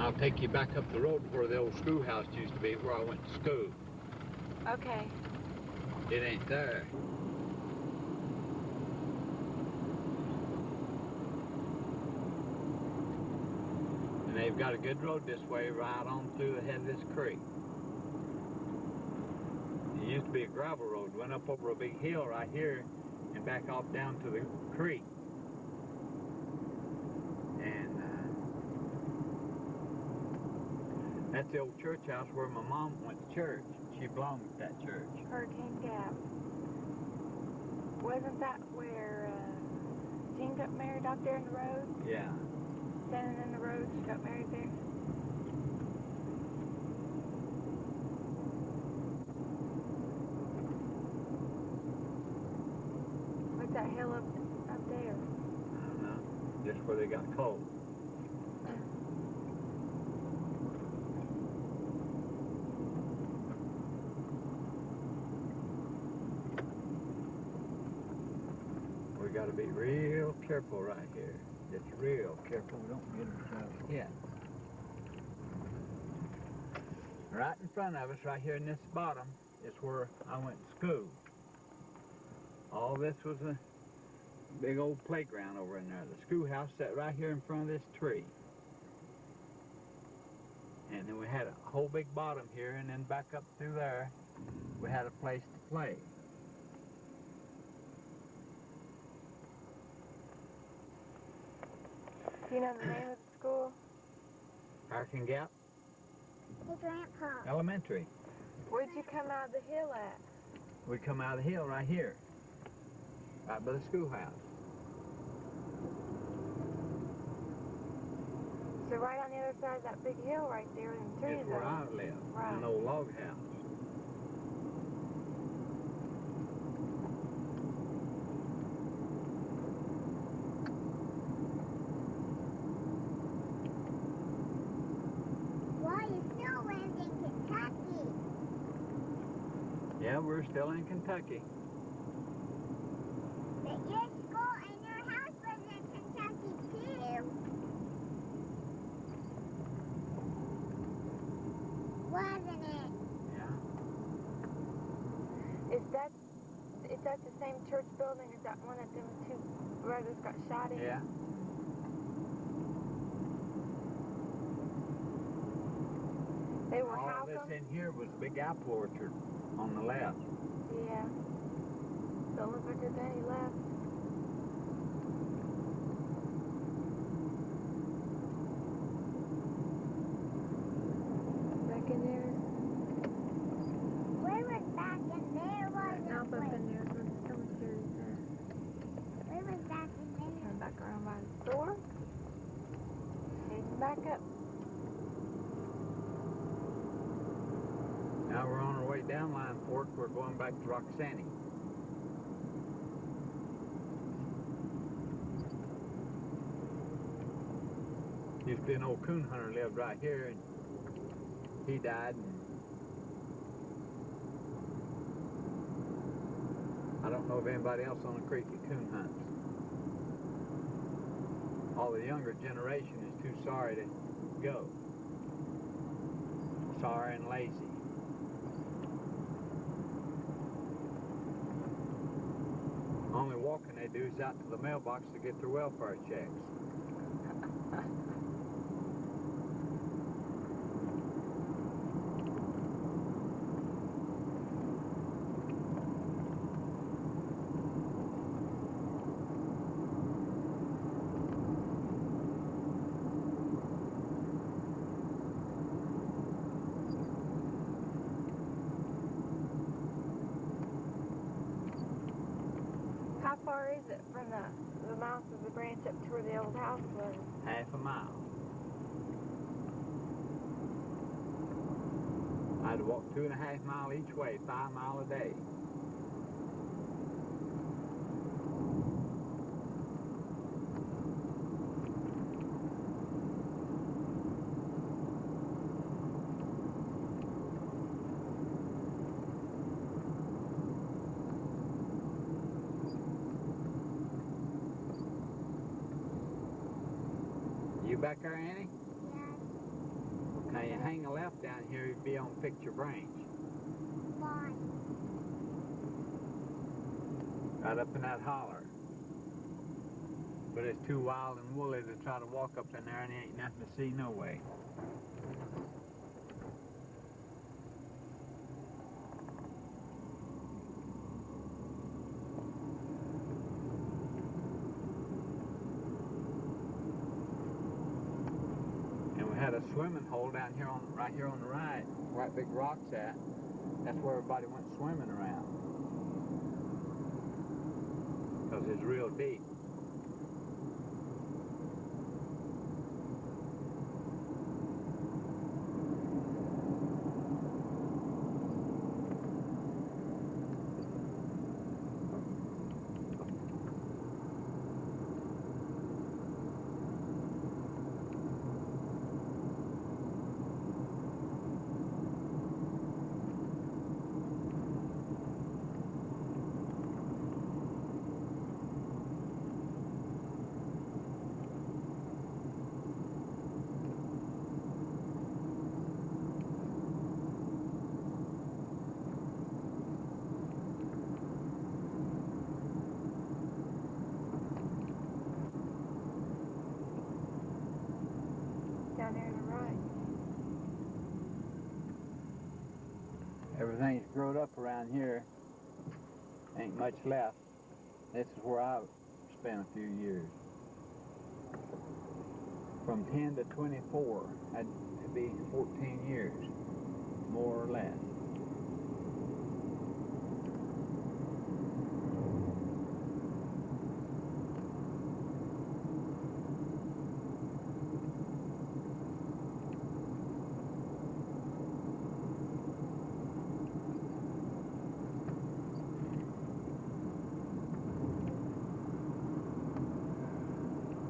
I'll take you back up the road where the old schoolhouse used to be, where I went to school. Okay. It ain't there. And they've got a good road this way right on through the head of this creek. It used to be a gravel road, went up over a big hill right here and back off down to the creek. And that's the old church house where my mom went to church. She belonged to that church. Hurricane Gap. Wasn't that where Jean got married out there in the road? Yeah. Standing in the road, she got married there. What's that hill up there? I don't know. Just where they got coal. We got to be real careful right here. Just real careful we don't get ourselves hit. Right in front of us, right here in this bottom, is where I went to school. All this was a big old playground over in there. The schoolhouse sat right here in front of this tree. And then we had a whole big bottom here, and then back up through there, we had a place to play. Do you know the name of the school? Hurricane Gap Hey, Grandpa. Elementary. Where'd you come out of the hill at? We come out of the hill right here, right by the schoolhouse. So right on the other side of that big hill right there in the trees. It's where I live, Right. in an old log house. Why is still lives in Kentucky? Yeah, we're still in Kentucky. But your school and your house was in Kentucky too. Wasn't it? Yeah. Is that the same church building? Is that one that them two brothers got shot in? Yeah. They were All Halcomb? this in here was a big apple orchard on the left. Yeah. Don't look like there's any left. Back in there. Where was back in there? Wasn't Up it? in there is where the cemetery is there. Where was back in there? Turn back around by the store. Heading back up. Now we're on our way down Linefork. We're going back to Roxanne. Used to be an old coon hunter lived right here, and he died. And I don't know of anybody else on the creek that coon hunts. All the younger generation is too sorry to go. Sorry and lazy. Only walking they do is out to the mailbox to get their welfare checks. How far is it from the mouth of the branch up to where the old house was? Half a mile. I'd walk 2.5 miles each way, 5 miles a day. You back there, Annie? Yes. Now you hang a left down here, you'd be on Picture Branch. Why? Right up in that holler. But it's too wild and woolly to try to walk up in there, and there ain't nothing to see no way. And we had a swimming hole down here right here on the right, where that big rock's at. That's where everybody went swimming around. Because it's real deep. Down there to the right. Everything's growed up around here. Ain't much left. This is where I spent a few years. From 10 to 24. That'd be 14 years, more or less.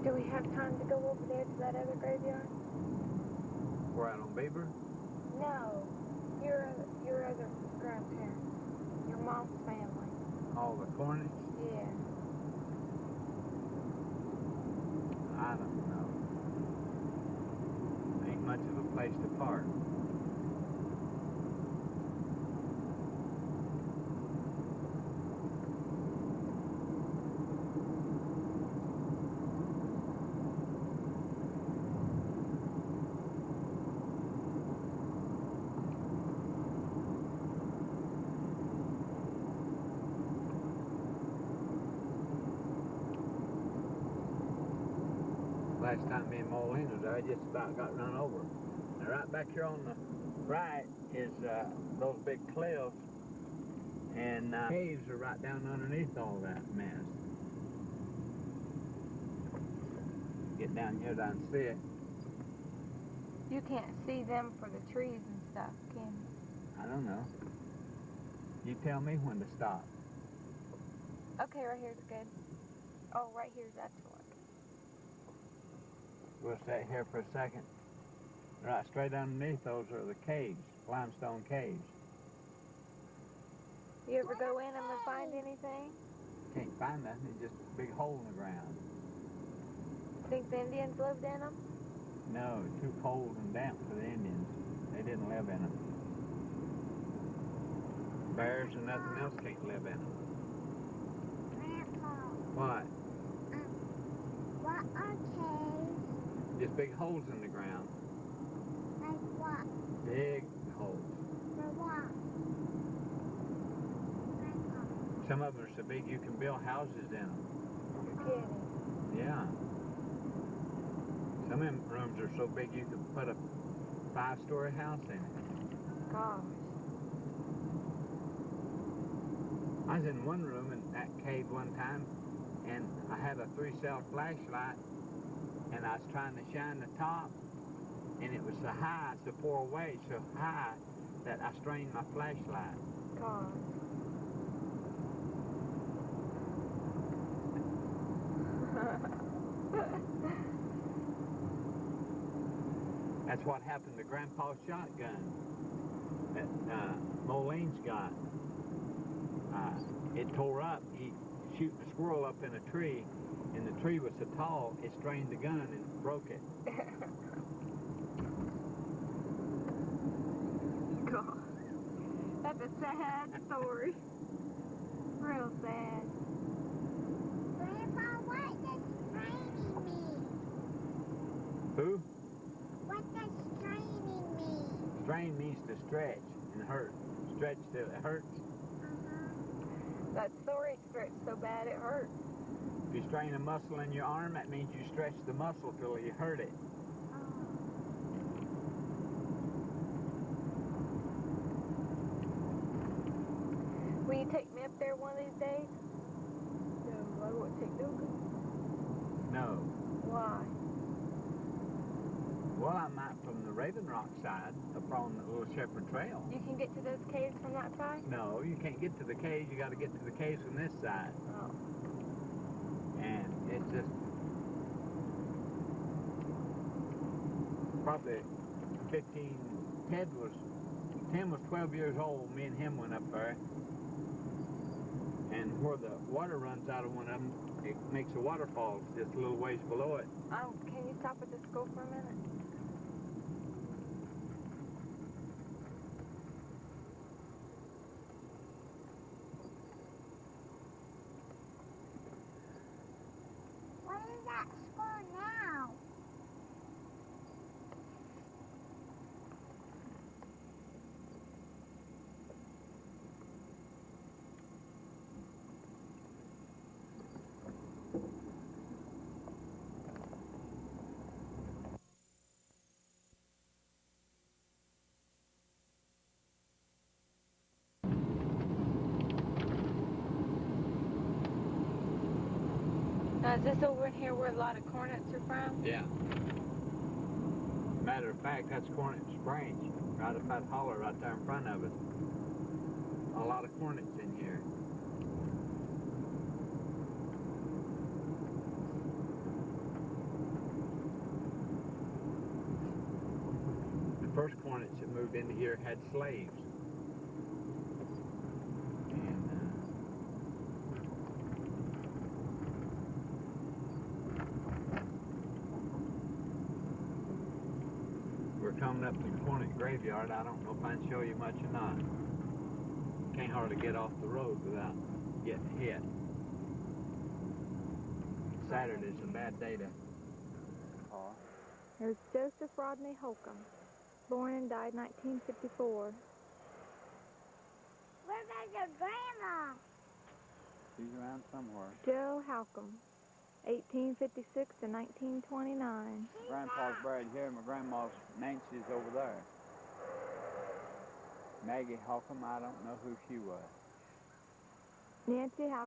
Do we have time to go over there to that other graveyard? We're out on Beaver. No. Your other grandparents. Your mom's family. All the Cornetts. Yeah. I don't know. Ain't much of a place to park. Last time me and Moline was there, I just about got run over. And right back here on the right is those big cliffs, and caves are right down underneath all that mess. Get down here down and see it. You can't see them for the trees and stuff, can you? I don't know. You tell me when to stop. Okay, right here's good. Oh, right here's excellent. We'll sit here for a second. Right straight underneath those are the caves, limestone caves. You ever go in them and find anything? Can't find nothing, it's just a big hole in the ground. Think the Indians lived in them? No, it's too cold and damp for the Indians. They didn't live in them. Bears and nothing else can't live in them. Grandpa, What? what are caves? Just big holes in the ground. Like what? Big holes. For what? Grandpa, Some of them are so big you can build houses in them. You're kidding. Yeah. Some of them rooms are so big you could put a 5-story house in it. Gosh. I was in one room in that cave one time, and I had a 3-cell flashlight, and I was trying to shine the top, and it was so high, so far away, so high, that I strained my flashlight. Gosh. That's what happened to Grandpa's shotgun that Moline's got. It tore up. He shooting a squirrel up in a tree, and the tree was so tall, it strained the gun and broke it. a sad story. Real sad. Grandpa, what does straining mean? Who? What does straining mean? Strain means to stretch and hurt. Stretch till it hurts. That story stretched so bad it hurt. If you strain a muscle in your arm, that means you stretch the muscle till you hurt it. Will you take me up there one of these days? No, I won't take no good. No. Why? Well, I might from the Raven Rock side, up on the Little Shepherd Trail. You can get to those caves from that side? No, you can't get to the caves. You got to get to the caves from this side. Oh. And it's just probably 15. Tim was 12 years old. Me and him went up there. And where the water runs out of one of them, it makes a waterfall just a little ways below it. Can you stop at the school for a minute? What is at school now? Now, is this over in here where a lot of cornets are from? Yeah. Matter of fact, that's Cornett Springs, right up that holler right there in front of us. A lot of cornets in here. The first cornets that moved into here had slaves. And we're coming up to the Cornett graveyard. I don't know if I can show you much or not. Can't hardly get off the road without getting hit. Saturday's a bad day to... There's Joseph Rodney Halcomb, born and died 1954. Where about your grandma? She's around somewhere. Joe Halcomb, 1856 to 1929. Grandpa's buried here, my grandma's Nancy's over there. Maggie Halcomb, I don't know who she was. Nancy Halcomb.